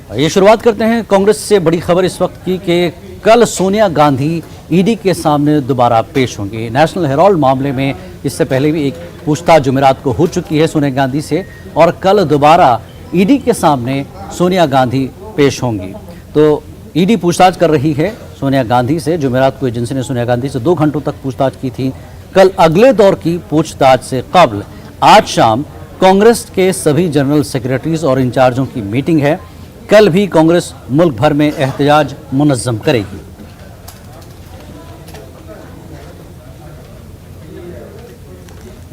ये शुरुआत करते हैं कांग्रेस से बड़ी खबर इस वक्त की कि कल सोनिया गांधी ईडी के सामने दोबारा पेश होंगी। नेशनल हेराल्ड मामले में इससे पहले भी एक पूछताछ जुमेरात को हो चुकी है सोनिया गांधी से, और कल दोबारा ईडी के सामने सोनिया गांधी पेश होंगी। तो ईडी पूछताछ कर रही है सोनिया गांधी से। जुमेरात को एजेंसी ने सोनिया गांधी से 2 घंटों तक पूछताछ की थी। कल अगले दौर की पूछताछ से कबल आज शाम कांग्रेस के सभी जनरल सेक्रेटरीज और इंचार्जों की मीटिंग है। कल भी कांग्रेस मुल्क भर में एहतजाज मुनज़्ज़म करेगी।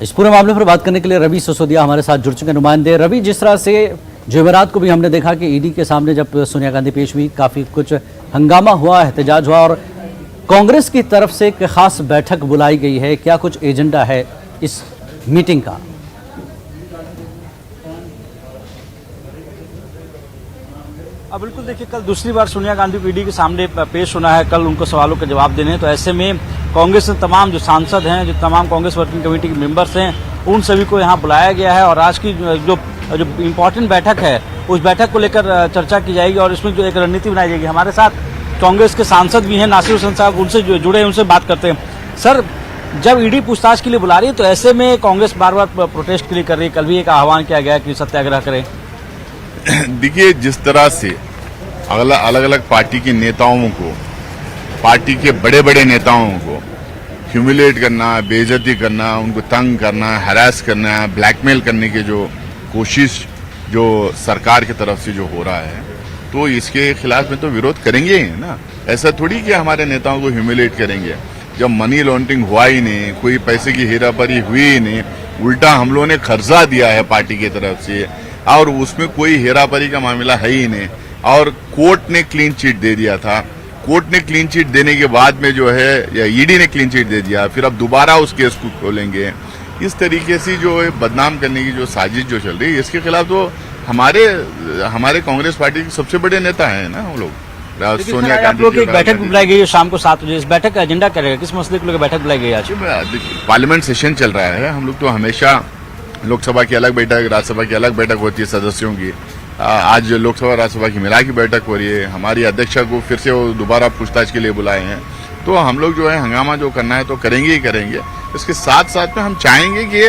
इस पूरे मामले पर बात करने के लिए रवि सिसोदिया हमारे साथ जुड़ चुके नुमाइंदे। रवि, जिस तरह से जुमेरात को भी हमने देखा कि ईडी के सामने जब सोनिया गांधी पेश हुई, काफ़ी कुछ हंगामा हुआ, एहतजाज हुआ, और कांग्रेस की तरफ से एक खास बैठक बुलाई गई है। क्या कुछ एजेंडा है इस मीटिंग का? बिल्कुल, देखिए, कल दूसरी बार सोनिया गांधी को ईडी के सामने पेश होना है। कल उनको सवालों के जवाब देने हैं। तो ऐसे में कांग्रेस के तमाम जो सांसद हैं, जो तमाम कांग्रेस वर्किंग कमेटी के मेंबर्स हैं, उन सभी को यहाँ बुलाया गया है। और आज की जो इम्पोर्टेंट बैठक है, उस बैठक को लेकर चर्चा की जाएगी और इसमें जो एक रणनीति बनाई जाएगी। हमारे साथ कांग्रेस के सांसद भी हैं, नासिर हुसैन साहब, उनसे जुड़े हैं, उनसे बात करते हैं। सर, जब ईडी पूछताछ के लिए बुला रही है तो ऐसे में कांग्रेस बार बार प्रोटेस्ट के लिए कर रही है। कल भी एक आह्वान किया गया कि सत्याग्रह करें। देखिए, जिस तरह से अलग अलग पार्टी के नेताओं को, पार्टी के बड़े बड़े नेताओं को ह्यूमिलेट करना, बेइज्जती करना, उनको तंग करना, हरास करना, ब्लैकमेल करने की जो कोशिश जो सरकार की तरफ से जो हो रहा है, तो इसके खिलाफ में तो विरोध करेंगे ही ना। ऐसा थोड़ी कि हमारे नेताओं को ह्यूमिलेट करेंगे। जब मनी लॉन्ड्रिंग हुआ ही नहीं, कोई पैसे की हेराफेरी हुई ही नहीं, उल्टा हम लोगों ने कर्जा दिया है पार्टी की तरफ से, और उसमें कोई हेराफेरी का मामला है ही नहीं, और कोर्ट ने क्लीन चिट दे दिया था। कोर्ट ने क्लीन चिट देने के बाद में जो है, या ईडी ने क्लीन चिट दे दिया, फिर अब दोबारा उस केस को खोलेंगे। इस तरीके से जो है बदनाम करने की जो साजिश जो चल रही है, इसके खिलाफ तो हमारे कांग्रेस पार्टी के सबसे बड़े नेता हैं ना हम लोग, सोनिया गांधी। लोग एक बैठक बुलाई गई है शाम को 7 बजे। इस बैठक का एजेंडा क्या रहेगा? किस मसले को लेकर बैठक बुलाई गई है आज? पार्लियामेंट सेशन चल रहा है। हम लोग तो हमेशा लोकसभा की अलग बैठक, राज्यसभा की अलग बैठक होती है सदस्यों की। आज लोकसभा राज्यसभा की मिला की बैठक हो रही है। हमारी अध्यक्षा को फिर से वो दोबारा पूछताछ के लिए बुलाए हैं। तो हम लोग जो है हंगामा जो करना है तो करेंगे ही करेंगे। इसके साथ साथ में हम चाहेंगे कि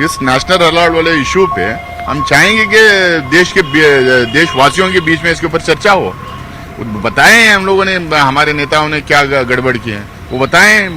इस नेशनल हेराल्ड वाले इशू पे हम चाहेंगे कि देशवासियों के बीच में इसके ऊपर चर्चा हो। बताएं हम लोगों ने, हमारे नेताओं ने क्या गड़बड़ की है, वो बताएं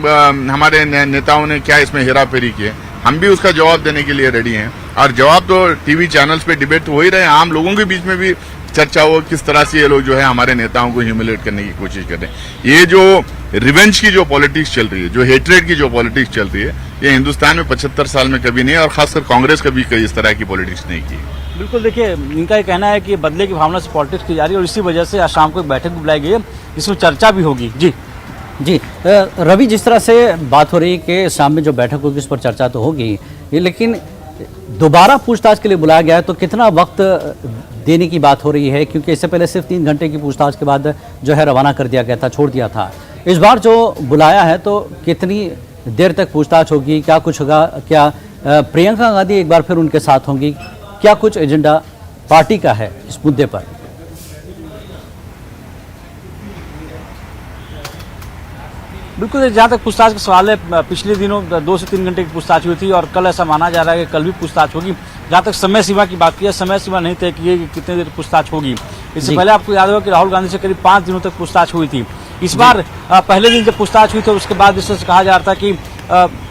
हमारे नेताओं ने क्या इसमें हेराफेरी की है। हम भी उसका जवाब देने के लिए रेडी हैं। और जवाब तो टीवी चैनल्स पे डिबेट तो हो ही रहे हैं, आम लोगों के बीच में भी चर्चा हो किस तरह से ये लोग जो है हमारे नेताओं को ह्यूमिलेट करने की कोशिश कर रहे हैं। ये जो रिवेंज की जो पॉलिटिक्स चल रही है, जो हेट्रेड की जो पॉलिटिक्स चल रही है, ये हिंदुस्तान में 75 साल में कभी नहीं, और खासकर कांग्रेस कभी इस तरह की पॉलिटिक्स नहीं की। बिल्कुल, देखिए, इनका ये कहना है कि बदले की भावना से पॉलिटिक्स की जा रही है और इसी वजह से आज शाम को एक बैठक बुलाई गई है, जिसमें चर्चा भी होगी। जी रवि, जिस तरह से बात हो रही है कि शाम में जो बैठक होगी उस पर चर्चा तो होगी, लेकिन दोबारा पूछताछ के लिए बुलाया गया है तो कितना वक्त देने की बात हो रही है? क्योंकि इससे पहले सिर्फ 3 घंटे की पूछताछ के बाद जो है रवाना कर दिया गया था, छोड़ दिया था। इस बार जो बुलाया है तो कितनी देर तक पूछताछ होगी? क्या कुछ होगा? क्या प्रियंका गांधी एक बार फिर उनके साथ होंगी? क्या कुछ एजेंडा पार्टी का है इस मुद्दे पर? बिल्कुल, जहाँ तक पूछताछ का सवाल है, पिछले दिनों 2 से 3 घंटे की पूछताछ हुई थी और कल ऐसा माना जा रहा है कि कल भी पूछताछ होगी। जहाँ तक समय सीमा की बात की है, समय सीमा नहीं तय की है कि कितने देर पूछताछ होगी। इससे पहले आपको याद होगा कि राहुल गांधी से करीब 5 दिनों तक पूछताछ हुई थी। इस बार पहले दिन जब पूछताछ हुई तो उसके बाद जिस तरह से कहा जा रहा था कि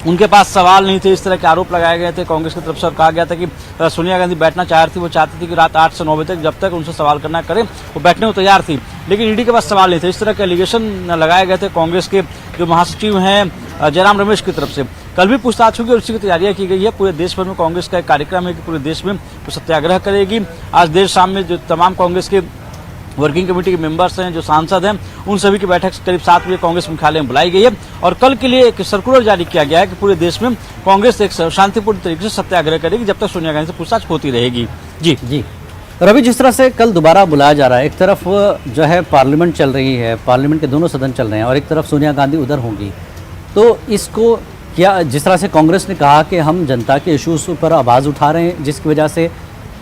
उनके पास सवाल नहीं थे, इस तरह के आरोप लगाए गए थे कांग्रेस की तरफ से, और कहा गया था कि सोनिया गांधी बैठना चाह रही थी। वो चाहती थी कि रात 8 से 9 बजे तक जब तक उनसे सवाल करना करें वो बैठने को तैयार थी, लेकिन ईडी के पास सवाल नहीं थे। इस तरह के एलिगेशन लगाए गए थे कांग्रेस के जो महासचिव हैं जयराम रमेश की तरफ से। कल भी पूछताछ होगी और इसी की तैयारियां की गई है। पूरे देश भर में कांग्रेस का एक कार्यक्रम है कि पूरे देश में वो सत्याग्रह करेगी। आज देर शाम में जो तमाम कांग्रेस के वर्किंग कमेटी के मेंबर्स हैं, जो सांसद हैं, उन सभी की बैठक करीब 7 बजे कांग्रेस मुख्यालय में बुलाई गई है और कल के लिए एक सर्कुलर जारी किया गया है कि पूरे देश में कांग्रेस एक शांतिपूर्ण तरीके से सत्याग्रह करेगी जब तक सोनिया गांधी से पूछताछ होती रहेगी। जी रवि, जिस तरह से कल दोबारा बुलाया जा रहा है, एक तरफ जो है पार्लियामेंट चल रही है, पार्लियामेंट के दोनों सदन चल रहे हैं, और एक तरफ सोनिया गांधी उधर होंगी, तो इसको क्या, जिस तरह से कांग्रेस ने कहा कि हम जनता के इश्यूज पर आवाज़ उठा रहे हैं जिसकी वजह से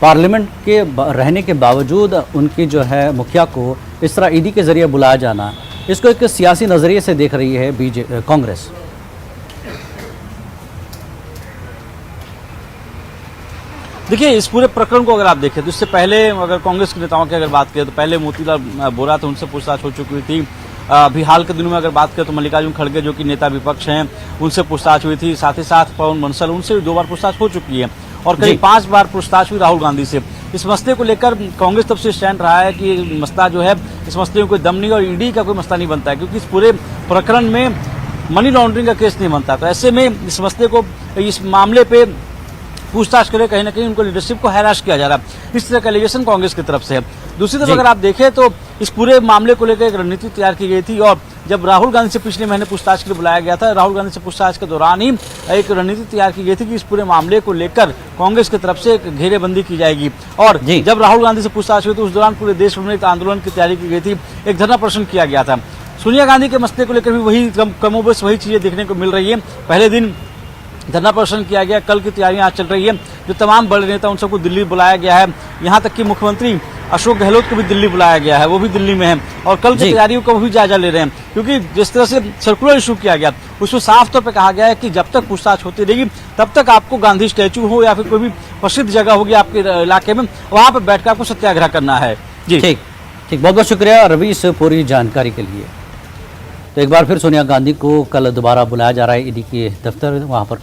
पार्लियामेंट के रहने के बावजूद उनकी जो है मुखिया को इस तरह ईडी के जरिए बुलाया जाना, इसको एक सियासी नज़रिए से देख रही है कांग्रेस। देखिए, इस पूरे प्रकरण को अगर आप देखें तो इससे पहले अगर कांग्रेस के नेताओं की अगर बात करें तो पहले मोतीलाल वोरा थे, उनसे पूछताछ हो चुकी थी। अभी हाल के दिनों में अगर बात करें तो मल्लिकार्जुन खड़गे जो कि नेता विपक्ष हैं, उनसे पूछताछ हुई थी। साथ ही साथ पवन बंसल, उनसे भी 2 बार पूछताछ हो चुकी है और करीब 5 बार पूछताछ हुई राहुल गांधी से। इस मसले को लेकर कांग्रेस तब से स्टैंड रहा है कि मसला जो है, इस मसले में कोई दम नहीं और ईडी का कोई मसला नहीं बनता है, क्योंकि इस पूरे प्रकरण में मनी लॉन्ड्रिंग का केस नहीं बनता। तो ऐसे में इस मसले को, इस मामले पे पूछताछ करे, कहीं ना कहीं उनको लीडरशिप को हैराश किया जा रहा है। इस तरह का एलिगेशन कांग्रेस की तरफ से है। दूसरी तरफ अगर आप देखें तो इस पूरे मामले को लेकर एक रणनीति तैयार की गई थी और जब राहुल गांधी से पिछले महीने पूछताछ के लिए बुलाया गया था, राहुल गांधी से पूछताछ के दौरान ही एक रणनीति तैयार की गई थी कि इस पूरे मामले को लेकर कांग्रेस की तरफ से एक घेरेबंदी की जाएगी। और जब राहुल गांधी से पूछताछ हुई तो उस दौरान पूरे देश में एक आंदोलन की तैयारी की गई थी, एक धरना प्रदर्शन किया गया था। सोनिया गांधी के मसले को लेकर भी वही कमोबेश वही चीजें देखने को मिल रही है। पहले दिन धरना प्रदर्शन किया गया, कल की तैयारियां आज चल रही है। जो तमाम बड़े नेता उन सबको दिल्ली बुलाया गया है, यहाँ तक कि मुख्यमंत्री अशोक गहलोत को भी दिल्ली बुलाया गया है, वो भी दिल्ली में है और कल की तैयारियों का भी जायजा ले रहे हैं। क्योंकि जिस तरह से सर्कुलर इशू किया गया उसमें साफ तौर पर कहा गया है कि जब तक पूछताछ होती रहेगी तब तक आपको गांधी स्टैचू हो या फिर कोई भी प्रसिद्ध जगह होगी आपके इलाके में, वहां पर बैठकर आपको सत्याग्रह करना है। जी ठीक, बहुत बहुत शुक्रिया रवि इस पूरी जानकारी के लिए। तो एक बार फिर सोनिया गांधी को कल दोबारा बुलाया जा रहा है ईडी के दफ्तर, वहां पर